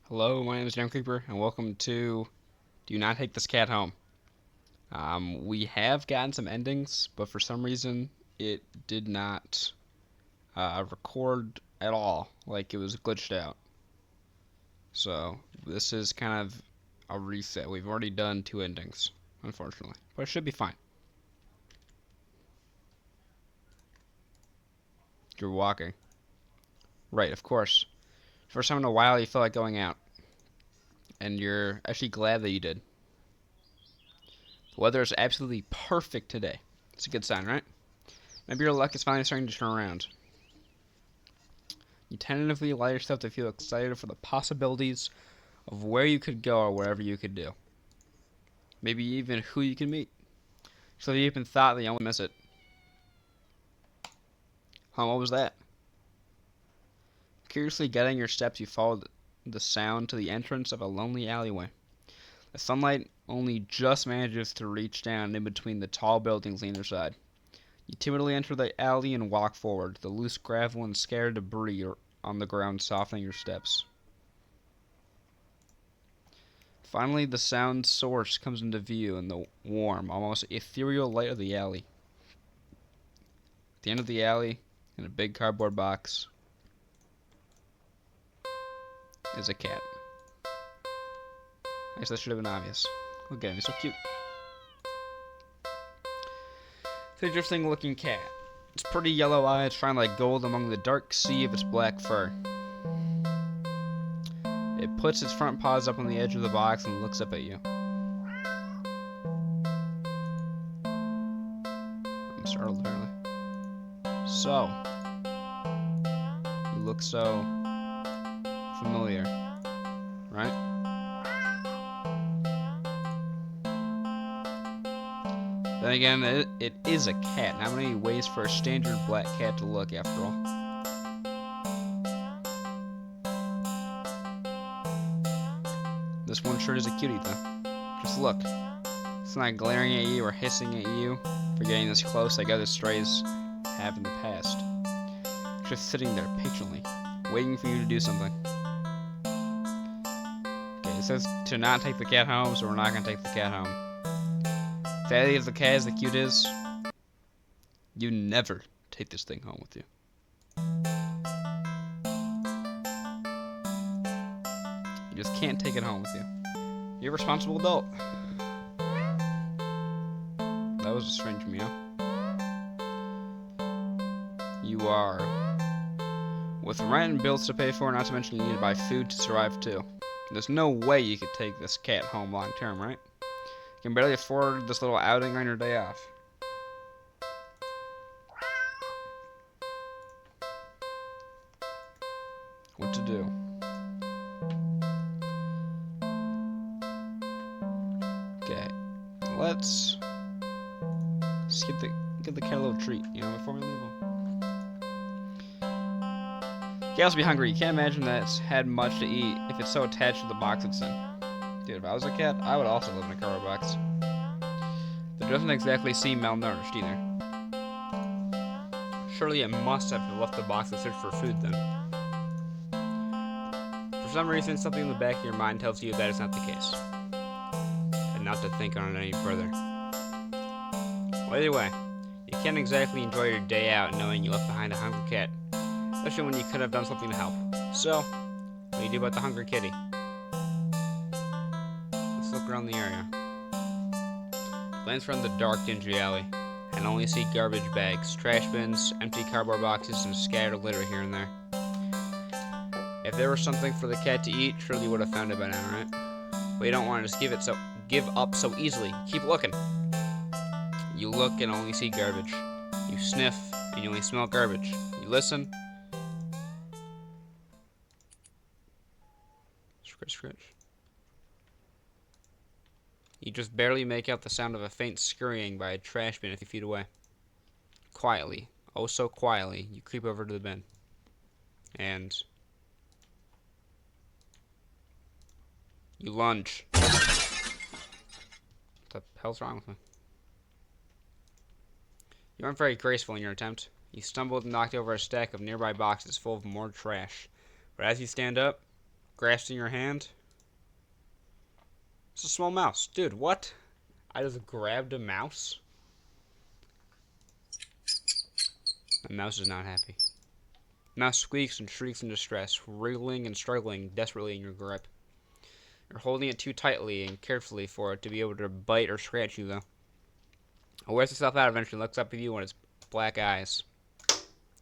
Hello, my name is Jam Creeper, and welcome to Do Not Take This Cat Home. We have gotten some endings, but for some reason it did not record at all, like it was glitched out. So this is kind of a reset. We've already done two endings, unfortunately, but it should be fine. You're walking. Right, of course. First time in a while you feel like going out, and you're actually glad that you did. The weather is absolutely perfect today. It's a good sign, right? Maybe your luck is finally starting to turn around. You tentatively allow yourself to feel excited for the possibilities of where you could go or whatever you could do. Maybe even who you can meet. So you even thought that you only miss it. Huh, what was that? Curiously guiding your steps, you follow the sound to the entrance of a lonely alleyway. The sunlight only just manages to reach down in between the tall buildings on either side. You timidly enter the alley and walk forward, the loose gravel and scattered debris on the ground softening your steps. Finally, the sound source comes into view in the warm, almost ethereal light of the alley. At the end of the alley, in a big cardboard box, is a cat. I guess that should have been obvious. Look at him, he's so cute. It's an interesting looking cat. Its pretty yellow eyes shine like gold among the dark sea of its black fur. It puts its front paws up on the edge of the box and looks up at you. I'm startled, apparently. So, you look so familiar, right? Then again, it is a cat. Not many ways for a standard black cat to look, after all. This one sure is a cutie, though. Just look. It's not glaring at you or hissing at you for getting this close like other strays have in the past. It's just sitting there patiently, waiting for you to do something. Okay, it says to not take the cat home, so we're not gonna take the cat home. Sadly, if the cat is the cute is, you never take this thing home with you. You just can't take it home with you. You're a responsible adult. That was a strange meow. You are. With rent and bills to pay for, not to mention you need to buy food to survive too. There's no way you could take this cat home long term, right? You can barely afford this little outing on your day off. What to do? Okay, let's give the cat a little treat, before we leave him. Cat must be hungry. You can't imagine that it's had much to eat if it's so attached to the box it's in. Dude, if I was a cat, I would also live in a cardboard box. It doesn't exactly seem malnourished either. Surely it must have left the box to search for food then. For some reason, something in the back of your mind tells you that is not the case, and not to think on it any further. Well, either way, you can't exactly enjoy your day out knowing you left behind a hungry cat, especially when you could have done something to help. So, what do you do about the hungry kitty? Let's look around the area. Glance around the dark, dingy alley, and only see garbage bags, trash bins, empty cardboard boxes, and scattered litter here and there. If there was something for the cat to eat, surely you would have found it by now, right? But you don't want to just give up so easily. Keep looking. You look and only see garbage. You sniff and you only smell garbage. You listen. Scratch, scratch. You just barely make out the sound of a faint scurrying by a trash bin a few feet away. Quietly, oh so quietly, you creep over to the bin. And you lunge. What the hell's wrong with me? You aren't very graceful in your attempt. You stumbled and knocked over a stack of nearby boxes full of more trash. But as you stand up, grasped in your hand. It's a small mouse. Dude, what? I just grabbed a mouse? The mouse is not happy. Mouse squeaks and shrieks in distress, wriggling and struggling desperately in your grip. You're holding it too tightly and carefully for it to be able to bite or scratch you, though. It wears itself out eventually, looks up at you with its black eyes.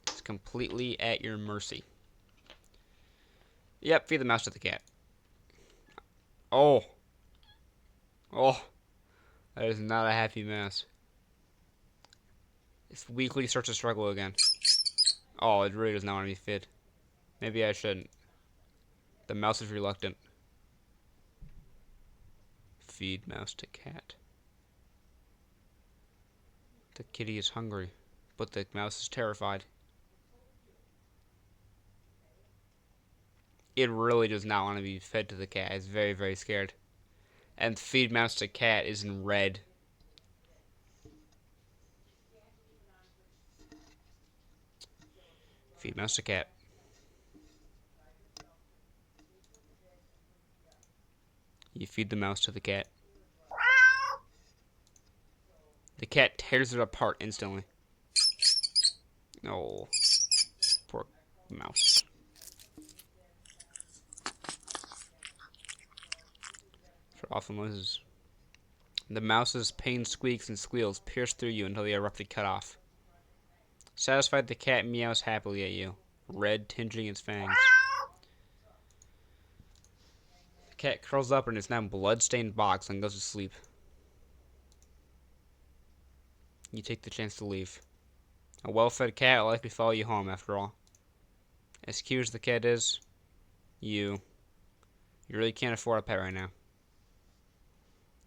It's completely at your mercy. Yep, feed the mouse to the cat. Oh. Oh. That is not a happy mouse. It weakly starts to struggle again. Oh, it really does not want to be fed. Maybe I shouldn't. The mouse is reluctant. Feed mouse to cat. The kitty is hungry, but the mouse is terrified. It really does not want to be fed to the cat. It's very, very scared. And feed mouse to cat is in red. Feed mouse to cat. You feed the mouse to the cat. The cat tears it apart instantly. Oh, poor mouse. For awful noises. The mouse's pain squeaks and squeals pierce through you until they are abruptly cut off. Satisfied, the cat meows happily at you, red tinging its fangs. The cat curls up in its now blood-stained box and goes to sleep. You take the chance to leave. A well-fed cat will likely follow you home, after all. As cute as the cat is, you really can't afford a pet right now.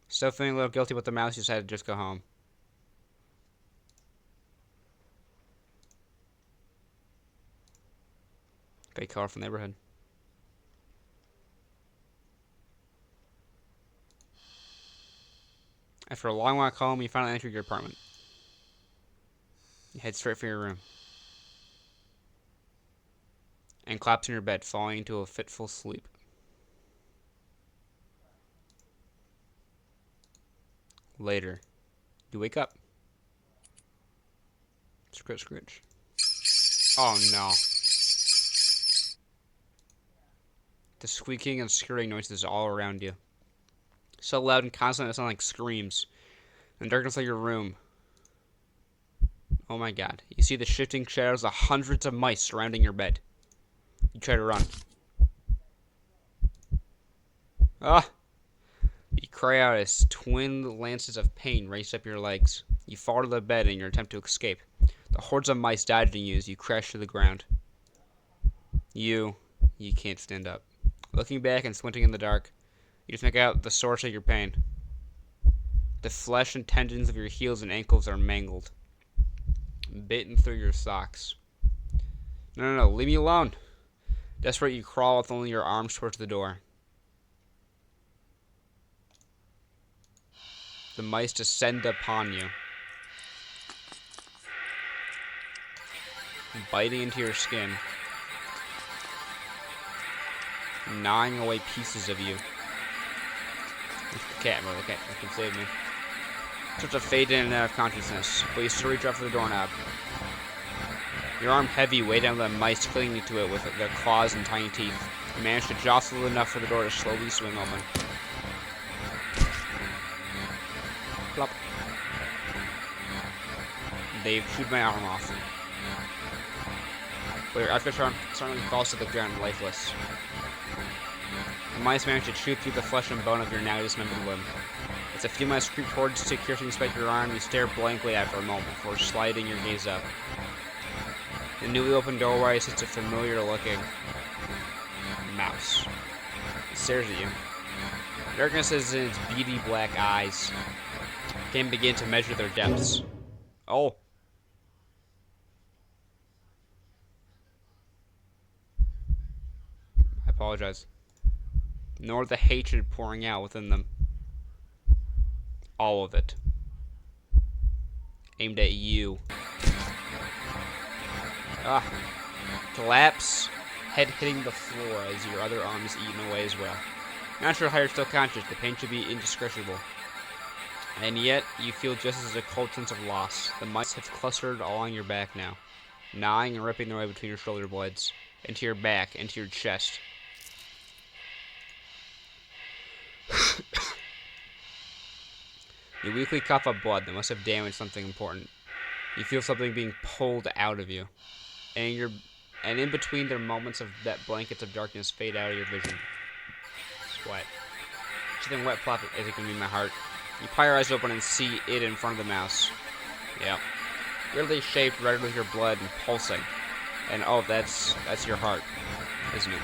Still feeling a little guilty about the mouse, you decided to just go home. Very colorful neighborhood. After a long walk home, you finally enter your apartment. You head straight for your room. And collapse in your bed, falling into a fitful sleep. Later, you wake up. Scritch, scritch. Oh no. The squeaking and scurrying noises all around you. So loud and constant it sounds like screams. In the darkness of your room. Oh my god. You see the shifting shadows of hundreds of mice surrounding your bed. You try to run. Ah! You cry out as twin lances of pain race up your legs. You fall to the bed in your attempt to escape. The hordes of mice dodging you as you crash to the ground. You can't stand up. Looking back and squinting in the dark, you just make out the source of your pain. The flesh and tendons of your heels and ankles are mangled. Bitten through your socks. No, leave me alone. Desperate, you crawl with only your arms towards the door. The mice descend upon you, biting into your skin, gnawing away pieces of you. The cat can save me. Starts to fade in and out of consciousness, but you still reach out for the doorknob. Your arm heavy, weighed down by the mice clinging to it with their claws and tiny teeth. You manage to jostle enough for the door to slowly swing open. Plop. They've chewed my arm off. But your outfit suddenly falls to the ground lifeless. The mice manage to chew through the flesh and bone of your now dismembered limb. As a few mice creep towards to curiously inspect your arm, you stare blankly at it for a moment before sliding your gaze up. The newly opened doorway sits a familiar-looking mouse. It stares at you. Darkness is in its beady black eyes. You can begin to measure their depths. Oh. I apologize. Nor the hatred pouring out within them. All of it. Aimed at you. Ah. Collapse. head hitting the floor as your other arm is eaten away as well. Not sure how you're still conscious. The pain should be indescribable. And yet, you feel just as a cold sense of loss. The mice have clustered along your back now, gnawing and ripping their way between your shoulder blades, into your back, into your chest. You weakly cough up blood that must have damaged something important. You feel something being pulled out of you. And in between there moments of that blankets of darkness fade out of your vision. Sweat. Something wet plop as it can be my heart. You pry your eyes open and see it in front of the mouse. Yep. Weirdly shaped, red with your blood and pulsing. And oh, that's your heart, isn't it?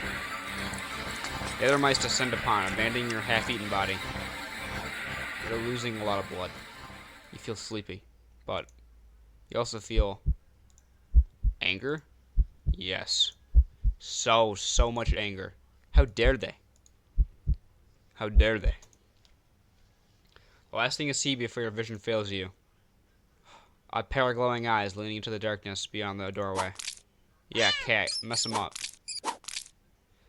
The other mice descend upon, abandoning your half-eaten body. You're losing a lot of blood. You feel sleepy, but you also feel anger? Yes. So much anger. How dare they? How dare they? The last thing you see before your vision fails you. A pair of glowing eyes leaning into the darkness beyond the doorway. Yeah, cat. Mess him up.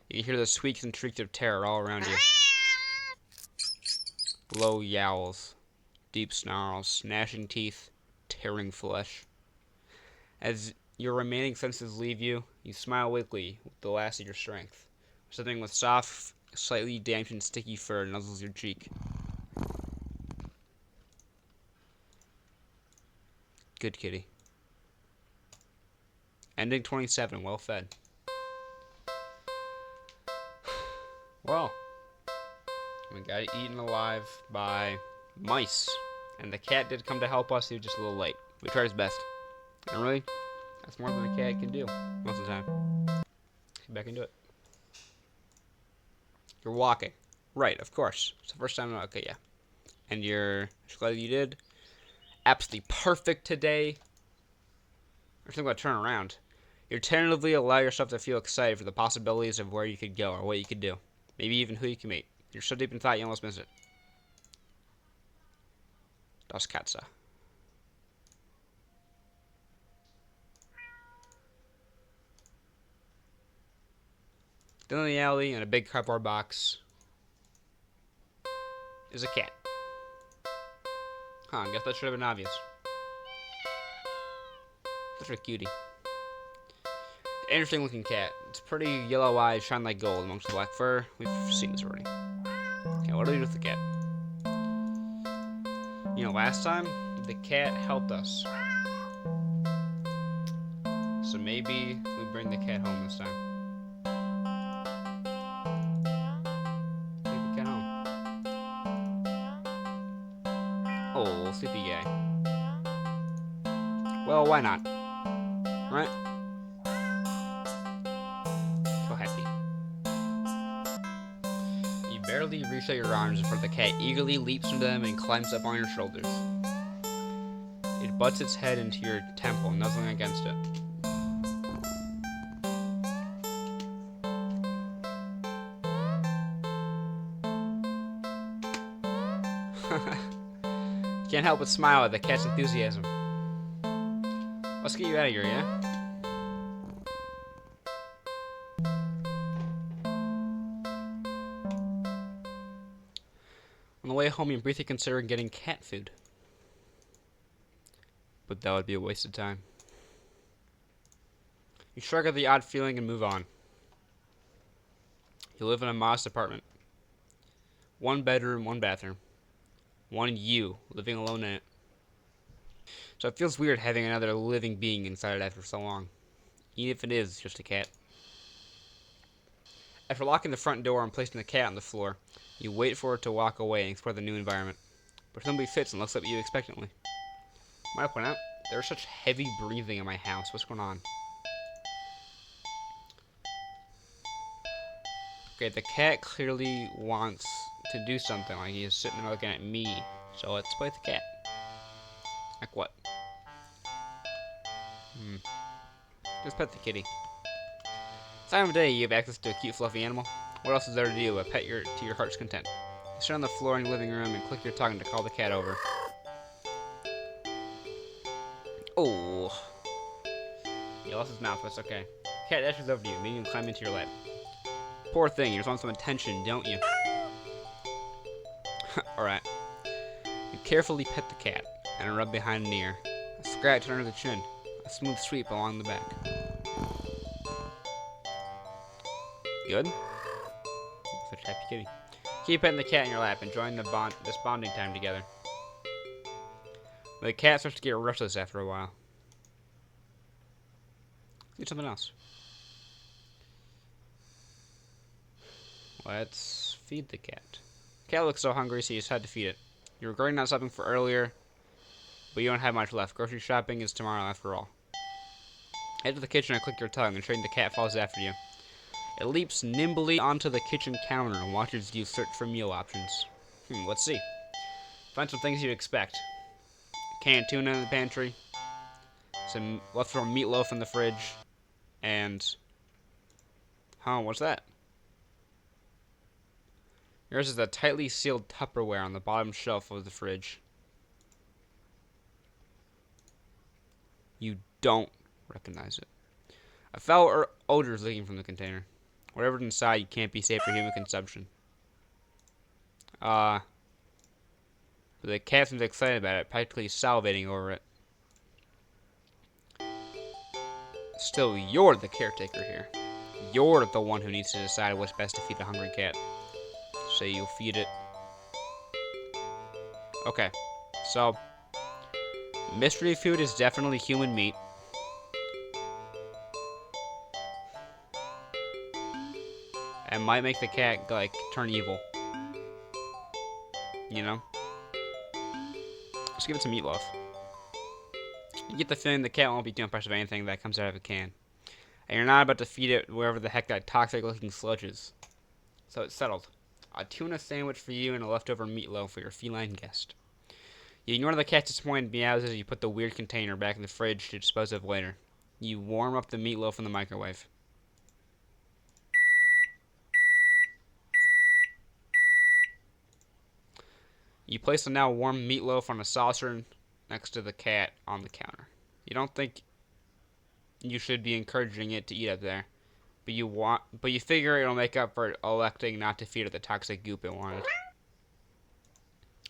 You can hear the squeaks and shrieks of terror all around you. Low yowls. Deep snarls. Gnashing teeth. Tearing flesh. As your remaining senses leave you, you smile weakly with the last of your strength. Something with soft, slightly damp and sticky fur nuzzles your cheek. Good kitty. Ending 27, well fed. Well, we got eaten alive by mice. And the cat did come to help us, he was just a little late. We tried his best. And really, that's more than a cat can do most of the time. Get back into it. You're walking. Right, of course. It's the first time. Okay, yeah. And you're glad you did. Absolutely perfect today. Or something about turn around. You tentatively allow yourself to feel excited for the possibilities of where you could go or what you could do. Maybe even who you can meet. You're so deep in thought you almost miss it. Das Katze. Down in the alley, in a big cardboard box, is a cat. Huh, I guess that should have been obvious. Such a cutie. Interesting looking cat. It's pretty yellow eyes, shine like gold amongst the black fur. We've seen this already. Okay, what do we do with the cat? You know, last time, the cat helped us. So maybe we bring the cat home this time. Oh, sleepy guy. Well, why not? Right? So happy. You barely reach out your arms before the cat eagerly leaps into them and climbs up on your shoulders. It butts its head into your temple, nuzzling against it. Can't help but smile at the cat's enthusiasm. Let's get you out of here, yeah? On the way home, you briefly consider getting cat food. But that would be a waste of time. You shrug at the odd feeling and move on. You live in a modest apartment. 1 bedroom, 1 bathroom. One you, living alone in it. So it feels weird having another living being inside it after so long. Even if it is just a cat. After locking the front door and placing the cat on the floor, you wait for it to walk away and explore the new environment. But somebody sits and looks at you expectantly. Might I point out, there's such heavy breathing in my house. What's going on? Okay, the cat clearly wants to do something, like he's sitting there looking at me. So let's play with the cat. Like what? Just pet the kitty. This time of day, you have access to a cute, fluffy animal. What else is there to do but pet to your heart's content? You sit on the floor in your living room and click your tongue to call the cat over. Oh. He lost his mouth, that's okay. Cat dashes over to you, making you climb into your lap. Poor thing, you just want some attention, don't you? Alright. You carefully pet the cat, and a rub behind an ear, a scratch under the chin, a smooth sweep along the back. Good? Such a happy kitty. Keep petting the cat in your lap, enjoying this bonding time together. But the cat starts to get restless after a while. Do something else. Let's feed the cat. The cat looks so hungry, so you decide to feed it. You're regretting not stopping for earlier, but you don't have much left. Grocery shopping is tomorrow after all. Head to the kitchen and click your tongue, and the cat follows after you. It leaps nimbly onto the kitchen counter and watches you search for meal options. Let's see. Find some things you'd expect. Canned tuna in the pantry, some leftover meatloaf in the fridge, and... what's that? Yours is a tightly sealed Tupperware on the bottom shelf of the fridge. You don't recognize it. A foul odor is leaking from the container. Whatever's inside can't be safe for human consumption. But the cat seems excited about it, practically salivating over it. Still, you're the caretaker here. You're the one who needs to decide what's best to feed a hungry cat. So you'll feed it. Okay, so mystery food is definitely human meat. And might make the cat, like, turn evil. You know? Just give it some meatloaf. You get the feeling the cat won't be too impressed with anything that comes out of a can. And you're not about to feed it wherever the heck that toxic-looking sludge is. So it's settled. A tuna sandwich for you and a leftover meatloaf for your feline guest. You ignore the cat's disappointed meows as you put the weird container back in the fridge to dispose of later. You warm up the meatloaf in the microwave. You place the now warm meatloaf on a saucer next to the cat on the counter. You don't think you should be encouraging it to eat up there, but you figure it'll make up for electing not to feed it the toxic goop it wanted.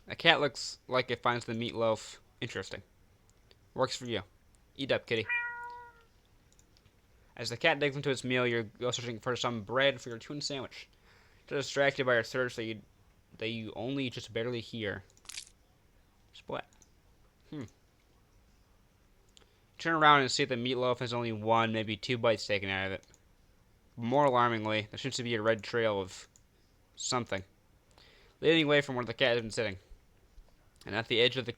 The cat looks like it finds the meatloaf interesting. Works for you. Eat up, kitty. As the cat digs into its meal, you go searching for some bread for your tuna sandwich. You're distracted by your search that you only just barely hear. Splat. Turn around and see the meatloaf has only one, maybe two bites taken out of it. More alarmingly, there seems to be a red trail of something leading away from where the cat has been sitting. And at the edge of the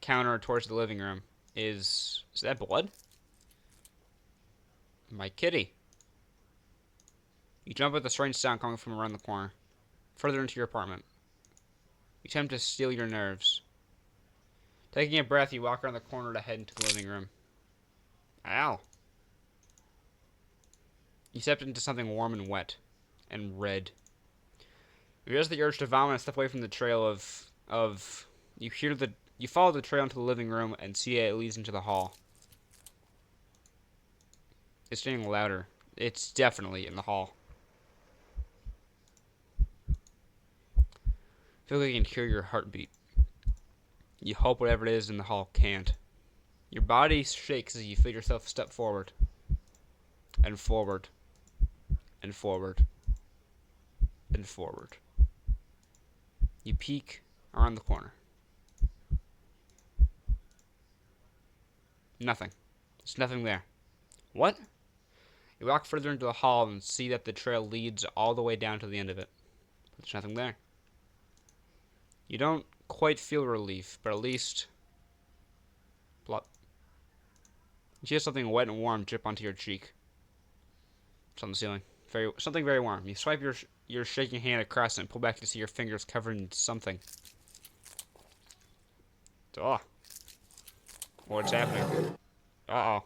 counter towards the living room is that blood? My kitty. You jump at the strange sound coming from around the corner, further into your apartment. You attempt to steel your nerves. Taking a breath, you walk around the corner to head into the living room. Ow. You step into something warm and wet. And red. You resist the urge to vomit and step away from the trail of you follow the trail into the living room and see it leads into the hall. It's getting louder. It's definitely in the hall. I feel like you can hear your heartbeat. You hope whatever it is in the hall can't. Your body shakes as you feel yourself step forward. And forward. And forward. And forward. You peek around the corner. Nothing. There's nothing there. What? You walk further into the hall and see that the trail leads all the way down to the end of it. But there's nothing there. You don't quite feel relief, but at least... Plop. You hear something wet and warm drip onto your cheek. It's on the ceiling. Something very warm. You swipe your shaking hand across it and pull back to see your fingers covered in something. Oh. What's happening? Uh-oh.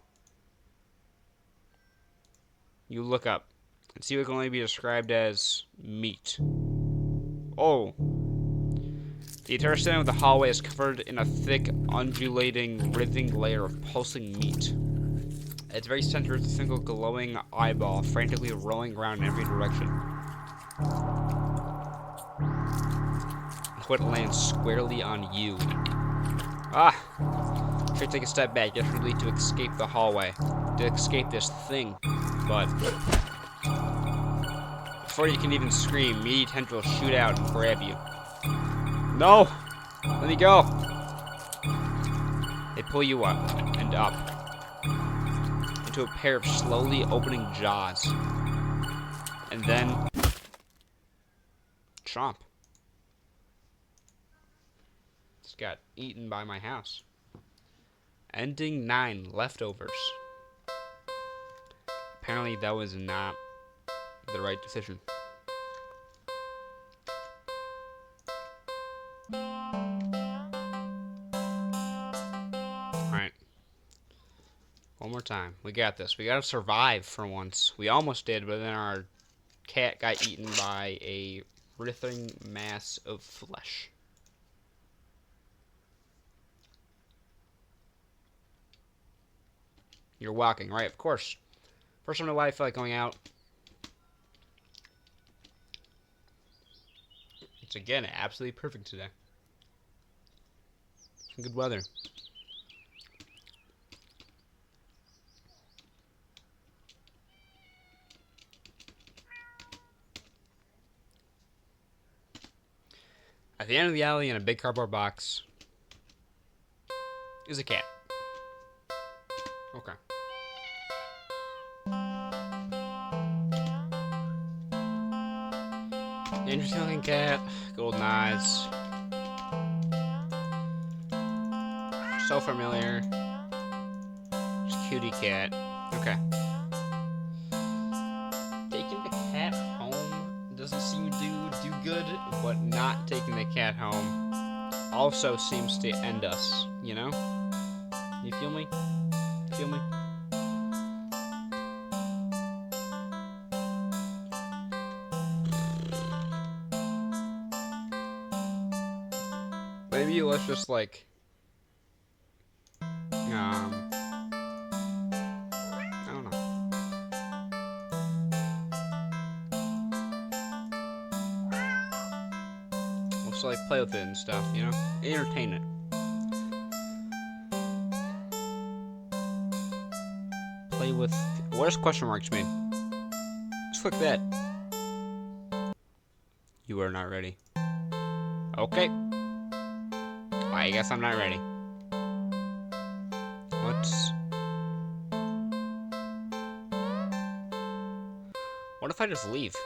You look up and see what can only be described as meat. Oh. The entire center of the hallway is covered in a thick, undulating, writhing layer of pulsing meat. Its very center is a single glowing eyeball, frantically rolling around in every direction. Until it lands squarely on you. Ah! Should take a step back, desperately to escape the hallway. To escape this thing. But before you can even scream, meaty tendrils shoot out and grab you. No! Let me go! They pull you up and up into a pair of slowly opening jaws. And then chomp. Just got eaten by my house. Ending 9, leftovers. Apparently that was not the right decision. Alright. One more time. We got this. We gotta survive for once. We almost did, but then our cat got eaten by a writhing mass of flesh. You're walking, right? Of course. First time in a while I feel like going out. It's again absolutely perfect today. Some good weather. At the end of the alley in a big cardboard box is a cat. Okay. Interesting looking cat, golden eyes. So familiar. Just cutie cat. Okay. Taking the cat home doesn't seem to do good, but not taking the cat home also seems to end us, you know? You feel me? Feel me? Maybe let's just like I don't know. We'll just like play with it and stuff, you know? Entertain it. Play with what does question marks mean? Just click that. You are not ready. Okay. I guess I'm not ready. What if I just leave?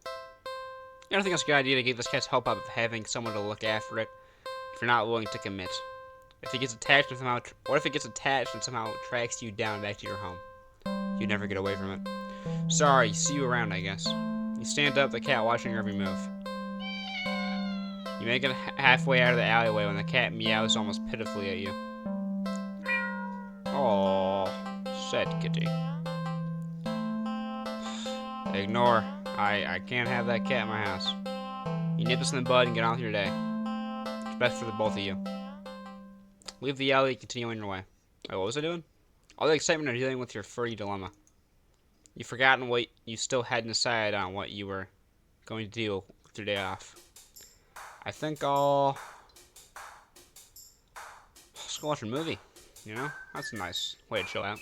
I don't think it's a good idea to give this cat's hope of having someone to look after it if you're not willing to commit. If it gets attached and somehow, what if it gets attached and somehow tracks you down back to your home? You'd never get away from it. Sorry, see you around, I guess. You stand up, the cat watching your every move. You make it halfway out of the alleyway when the cat meows almost pitifully at you. Oh, sad kitty. Ignore. I can't have that cat in my house. You nip this in the bud and get on with your day. It's best for the both of you. Leave the alley and continue on your way. Wait, what was I doing? All the excitement of dealing with your furry dilemma. You've forgotten what you still hadn't decided on what you were going to do with your day off. I think I'll just go watch a movie. You know? That's a nice way to chill out.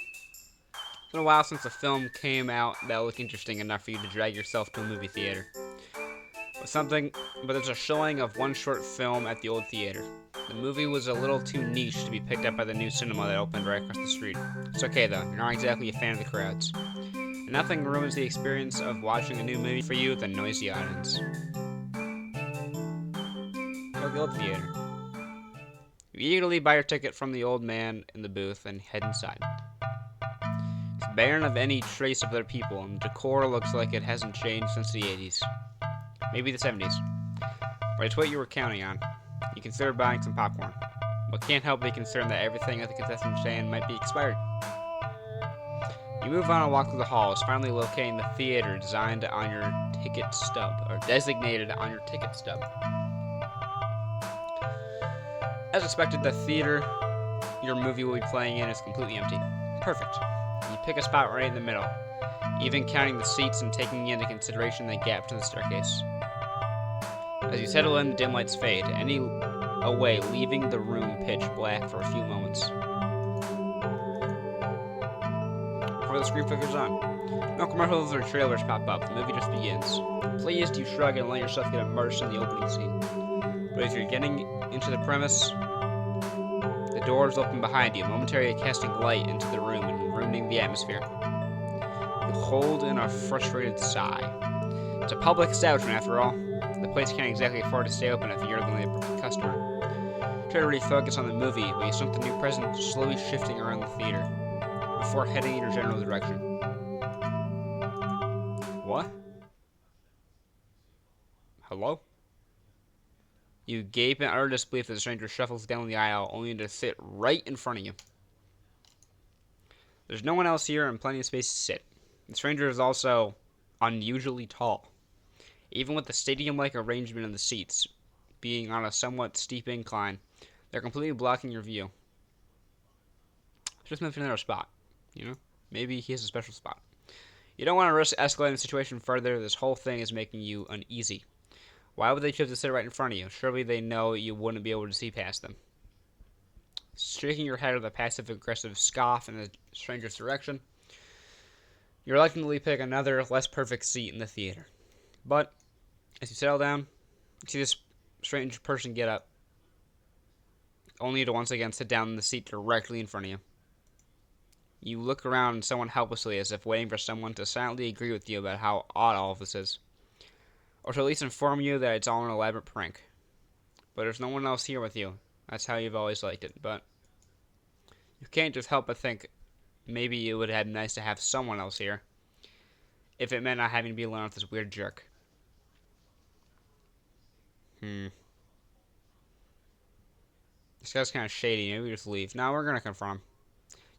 It's been a while since a film came out that looked interesting enough for you to drag yourself to a movie theater. But there's a showing of one short film at the old theater. The movie was a little too niche to be picked up by the new cinema that opened right across the street. It's okay though, you're not exactly a fan of the crowds. And nothing ruins the experience of watching a new movie for you than noisy audience. Go to the old theater. You eagerly buy your ticket from the old man in the booth and head inside. It's barren of any trace of other people, and the decor looks like it hasn't changed since the 80s. Maybe the 70s. But it's what you were counting on. You consider buying some popcorn, but can't help but be concerned that everything at the concession stand might be expired. You move on and walk through the halls, finally locating the theater designed on your ticket stub, or designated on your ticket stub. As expected, the theater your movie will be playing in is completely empty. Perfect. You pick a spot right in the middle, even counting the seats and taking into consideration the gap to the staircase. As you settle in, the dim lights fade, away, leaving the room pitch black for a few moments. Before the screen flickers on, no commercials or trailers pop up. The movie just begins. Pleased, you shrug and let yourself get immersed in the opening scene. But as you're getting into the premise, the doors open behind you, momentarily casting light into the room and ruining the atmosphere. You hold in a frustrated sigh. It's a public establishment, after all. The place can't exactly afford to stay open if you're the only customer. Try to refocus on the movie, but you sense the new presence slowly shifting around the theater before heading in your general direction. What? Hello? You gape in utter disbelief as the stranger shuffles down the aisle, only to sit right in front of you. There's no one else here and plenty of space to sit. The stranger is also unusually tall. Even with the stadium-like arrangement of the seats being on a somewhat steep incline, they're completely blocking your view. Just move to another spot, you know? Maybe he has a special spot. You don't want to risk escalating the situation further. This whole thing is making you uneasy. Why would they choose to sit right in front of you? Surely they know you wouldn't be able to see past them. Shaking your head with a passive-aggressive scoff in the stranger's direction, you reluctantly pick another, less perfect seat in the theater. But as you settle down, you see this strange person get up, only to once again sit down in the seat directly in front of you. You look around somewhat helplessly, as if waiting for someone to silently agree with you about how odd all of this is, or to at least inform you that it's all an elaborate prank. But there's no one else here with you. That's how you've always liked it. But you can't just help but think maybe it would have been nice to have someone else here, if it meant not having to be alone with this weird jerk. This guy's kind of shady. Maybe we just leave. Now we're gonna confront him.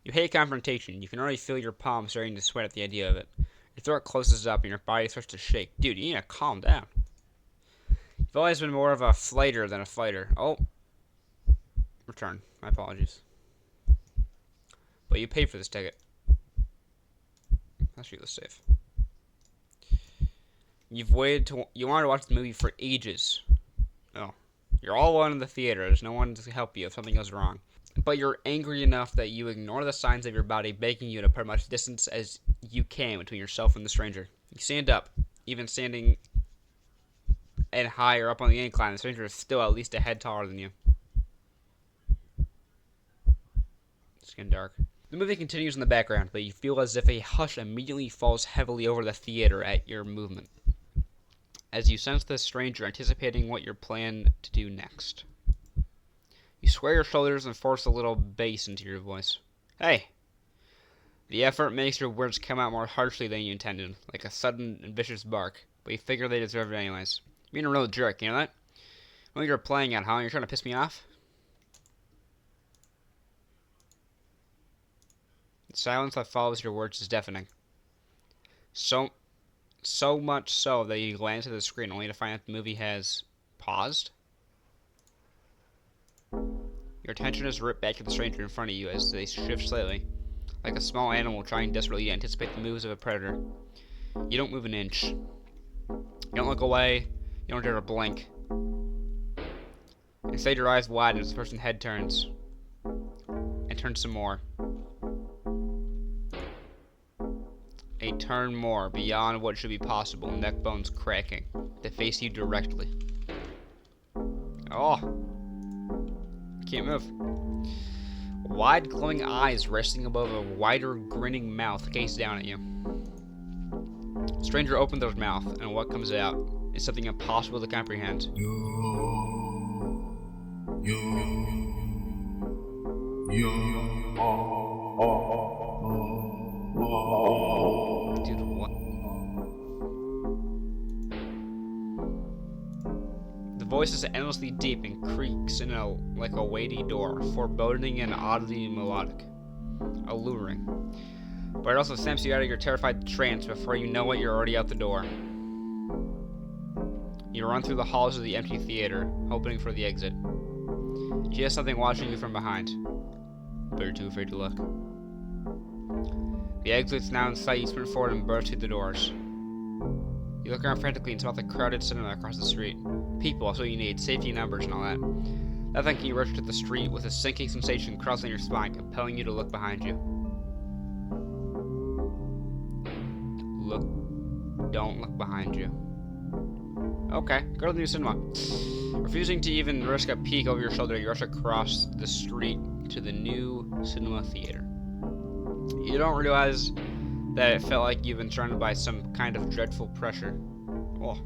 You hate confrontation. You can already feel your palms starting to sweat at the idea of it. Your throat closes up and your body starts to shake. Dude, you need to calm down. You've always been more of a flighter than a fighter. Oh. Return. My apologies. But you paid for this ticket. Let's read this safe. You wanted to watch the movie for ages. Oh. You're all alone in the theater. There's no one to help you if something goes wrong. But you're angry enough that you ignore the signs of your body begging you to put as much distance as you can between yourself and the stranger. You stand up, even standing and higher up on the incline. The stranger is still at least a head taller than you. It's getting dark. The movie continues in the background, but you feel as if a hush immediately falls heavily over the theater at your movement, as you sense the stranger anticipating what you plan to do next. You square your shoulders and force a little bass into your voice. Hey! The effort makes your words come out more harshly than you intended, like a sudden and vicious bark, but you figure they deserve it anyways. You're being a real jerk, you know that? Well, you're playing at, huh? You're trying to piss me off? The silence that follows your words is deafening. So much so that you glance at the screen only to find that the movie has paused. Your attention is ripped back to the stranger in front of you as they shift slightly, like a small animal trying desperately to anticipate the moves of a predator. You don't move an inch. You don't look away. You don't dare to blink. Instead, your eyes widen as the person's head turns, and turns some more. A turn more, beyond what should be possible, neck bones cracking. They face you directly. Oh! Can't move. Wide, glowing eyes resting above a wider, grinning mouth gaze down at you. The stranger opens their mouth, and what comes out is something impossible to comprehend. Dude, what? The voice is endlessly deep and creaks in like a weighty door, foreboding and oddly melodic, alluring. But it also snaps you out of your terrified trance before you know it, you're already out the door. You run through the halls of the empty theater, hoping for the exit. You hear something watching you from behind, but you're too afraid to look. The exit's now in sight. You sprint forward and burst through the doors. You look around frantically and spot the crowded cinema across the street. People, that's what you need. Safety numbers and all that. That thinking, you rush to the street with a sinking sensation crossing your spine, compelling you to look behind you. Don't look behind you. Okay, go to the new cinema. Refusing to even risk a peek over your shoulder, you rush across the street to the new cinema theater. You don't realize that it felt like you've been surrounded by some kind of dreadful pressure. Oh.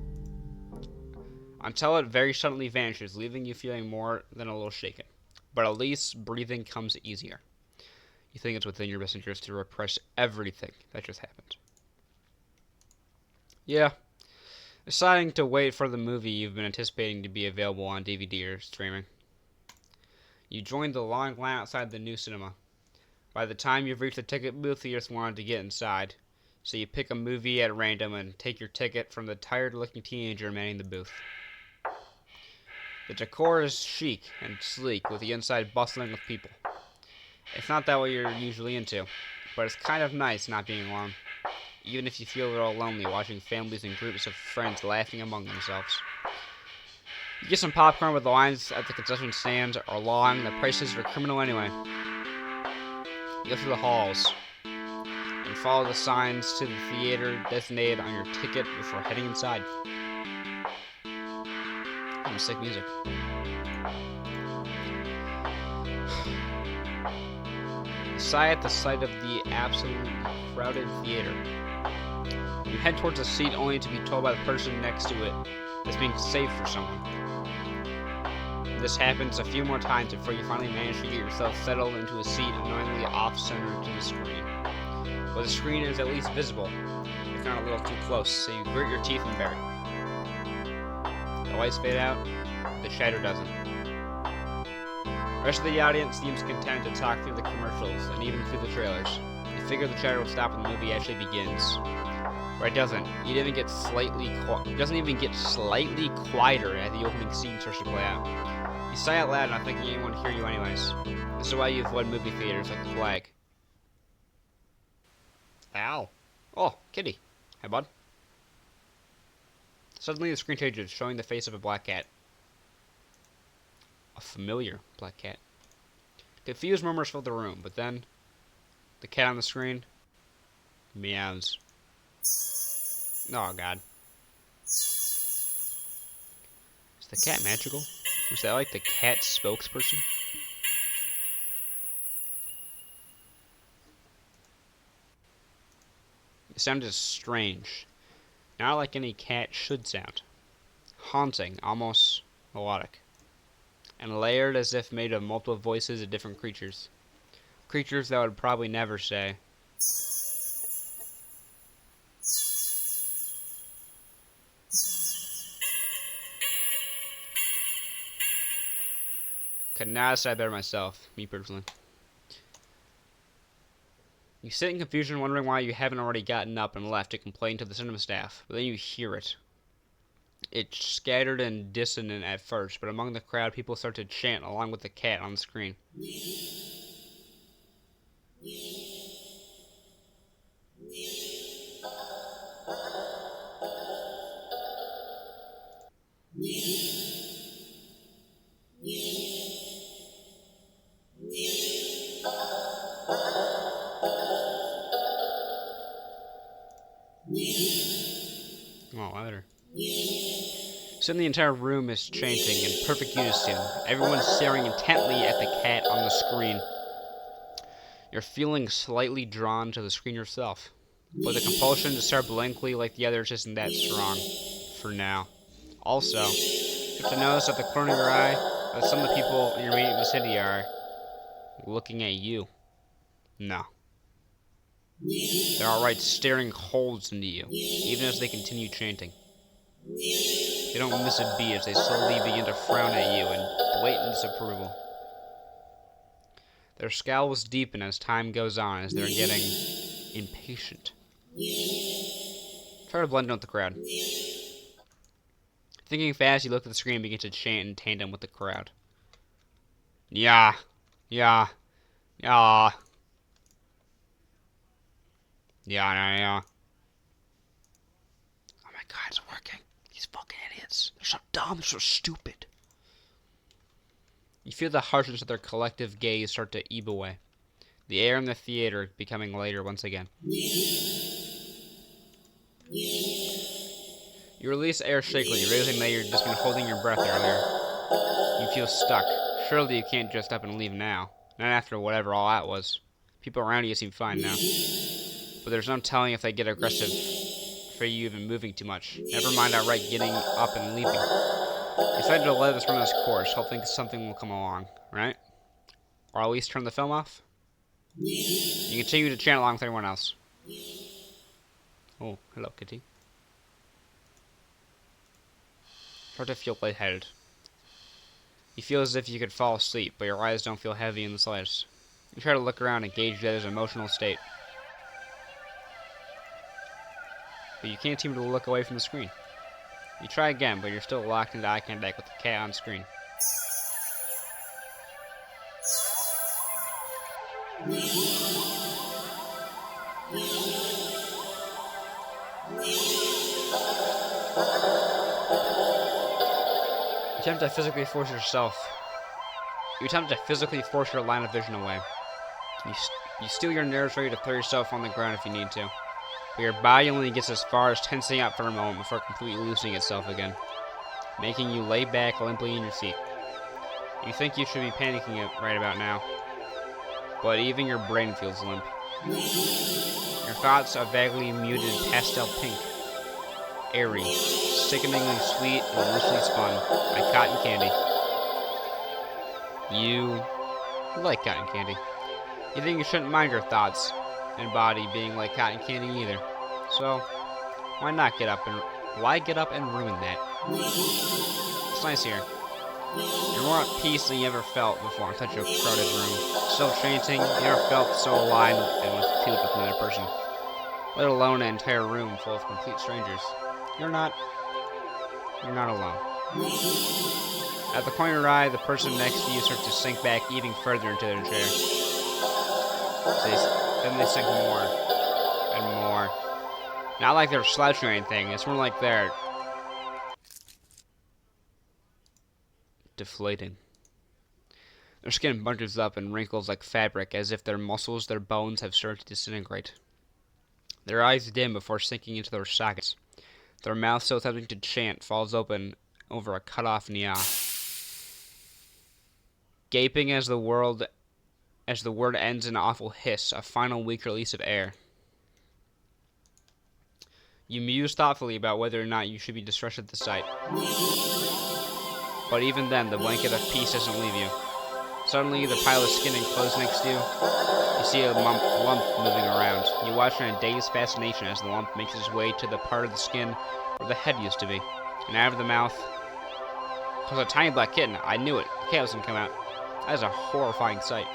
Until it very suddenly vanishes, leaving you feeling more than a little shaken. But at least breathing comes easier. You think it's within your best interest to repress everything that just happened. Yeah. Deciding to wait for the movie you've been anticipating to be available on DVD or streaming. You join the long line outside the new cinema. By the time you've reached the ticket booth, you just wanted to get inside. So you pick a movie at random and take your ticket from the tired-looking teenager manning the booth. The decor is chic and sleek, with the inside bustling with people. It's not that what you're usually into, but it's kind of nice not being alone. Even if you feel a little lonely watching families and groups of friends laughing among themselves. You get some popcorn, with the lines at the concession stands are long, the prices are criminal anyway. You go through the halls and follow the signs to the theater designated on your ticket before heading inside. Some sick music. You sigh at the sight of the absolutely crowded theater. You head towards a seat only to be told by the person next to it it's being saved for someone. This happens a few more times before you finally manage to get yourself settled into a seat annoyingly off-center to the screen. But the screen is at least visible, if not a little too close, so you grit your teeth and bear it. The lights fade out, the chatter doesn't. The rest of the audience seems content to talk through the commercials and even through the trailers. You figure the chatter will stop when the movie actually begins. But it doesn't. It doesn't even get slightly quieter as the opening scene starts to play out. You sigh out loud, not thinking anyone would hear you anyways. This is why you avoid movie theaters like the Flag. Ow. Oh, kitty. Hi, bud. Suddenly the screen changes, showing the face of a black cat. A familiar black cat. Confused murmurs fill the room, but then the cat on the screen meows. Oh, God. Is the cat magical? Was that like the cat spokesperson? It sounded strange. Not like any cat should sound. Haunting, almost melodic. And layered as if made of multiple voices of different creatures. Creatures that would probably never say. Could not have said better myself, me personally. You sit in confusion, wondering why you haven't already gotten up and left to complain to the cinema staff, but then you hear it. It's scattered and dissonant at first, but among the crowd, people start to chant along with the cat on the screen. Oh, louder. Soon the entire room is chanting in perfect unison. Everyone's staring intently at the cat on the screen. You're feeling slightly drawn to the screen yourself, but the compulsion to stare blankly like the others isn't that strong, for now. Also, you have to notice at the corner of your eye that some of the people in your immediate vicinity are looking at you. No. They're outright staring holes into you, even as they continue chanting. They don't miss a beat as they slowly begin to frown at you in blatant disapproval. Their scowls deepen as time goes on, as they're getting impatient. Try to blend in with the crowd. Thinking fast, you look at the screen and begin to chant in tandem with the crowd. Yeah. Yeah. Yeah. Yeah. Oh my god, it's working. These fucking idiots. They're so dumb, they're so stupid. You feel the harshness of their collective gaze start to ebb away. The air in the theater becoming lighter once again. You release air shakily, realizing that you've just been holding your breath earlier. You feel stuck. Surely you can't just up and leave now. Not after whatever all that was. People around you seem fine now. But there's no telling if they get aggressive for you even moving too much. Never mind outright getting up and leaving. You decided to let this run its course, hoping something will come along, right? Or at least turn the film off? You continue to chant along with everyone else. Oh, hello, kitty. Start to feel lightheaded. You feel as if you could fall asleep, but your eyes don't feel heavy in the slightest. You try to look around and gauge the other's emotional state. But you can't seem to look away from the screen. You try again, but you're still locked into eye contact with the cat on screen. You attempt to physically force your line of vision away. You steel your nerves ready to throw yourself on the ground if you need to. But your body only gets as far as tensing up for a moment before completely loosening itself again, making you lay back limply in your seat. You think you should be panicking right about now, but even your brain feels limp. Your thoughts are vaguely muted pastel pink, airy, sickeningly sweet and loosely spun, like cotton candy. You like cotton candy. You think you shouldn't mind your thoughts and body being like cotton candy either. So, why get up and ruin that? It's nice here. You're more at peace than you ever felt before in such a crowded room. So chanting, you never felt so aligned and with another person. Let alone an entire room full of complete strangers. You're not alone. At the corner of your eye, the person next to you starts to sink back even further into their chair. Then they sink more and more. Not like they're slouching or anything, it's more like they're deflating. Their skin bunches up and wrinkles like fabric, as if their muscles, their bones have started to disintegrate. Their eyes dim before sinking into their sockets. Their mouth, still attempting to chant, falls open over a cut-off nia. Gaping as the word ends in an awful hiss, a final weak release of air. You muse thoughtfully about whether or not you should be distressed at the sight. But even then, the blanket of peace doesn't leave you. Suddenly, the pile of skin and clothes next to you, you see a lump moving around. You watch in a dazed fascination as the lump makes its way to the part of the skin where the head used to be. And out of the mouth comes a tiny black kitten. I knew it. The cat was gonna come out. That is a horrifying sight.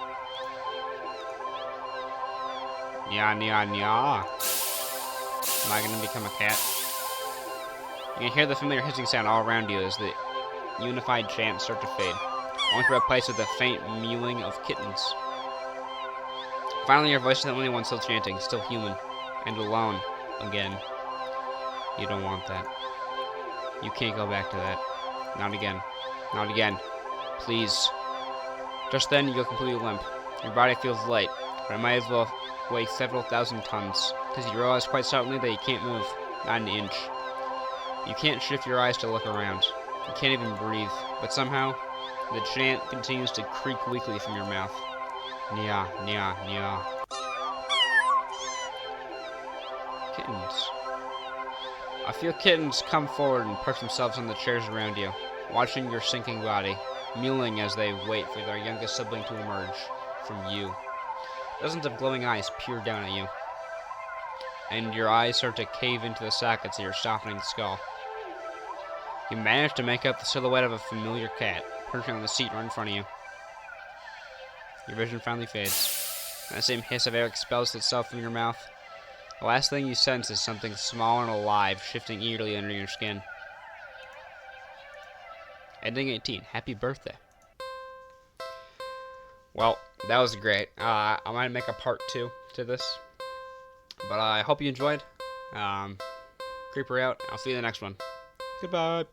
Nya, nya, nya. Am I gonna become a cat? You can hear the familiar hissing sound all around you as the unified chants start to fade, only to be replaced with the faint mewing of kittens. Finally, your voice is the only one still chanting, still human, and alone again. You don't want that. You can't go back to that. Not again. Not again. Please. Just then, you go completely limp. Your body feels light, but it might as well weigh several thousand tons, because you realize quite suddenly that you can't move, not an inch. You can't shift your eyes to look around. You can't even breathe, but somehow, the chant continues to creak weakly from your mouth. Nya, nya, nya. Kittens. A few kittens come forward and perch themselves on the chairs around you, watching your sinking body, mewing as they wait for their youngest sibling to emerge from you. Dozens of glowing eyes peer down at you, and your eyes start to cave into the sockets of your softening skull. You manage to make out the silhouette of a familiar cat, perching on the seat right in front of you. Your vision finally fades, and the same hiss of air expels itself from your mouth. The last thing you sense is something small and alive shifting eagerly under your skin. Ending 18. Happy birthday. Well, that was great. I might make a part 2 to this. But I hope you enjoyed. Creeper out. I'll see you in the next one. Goodbye.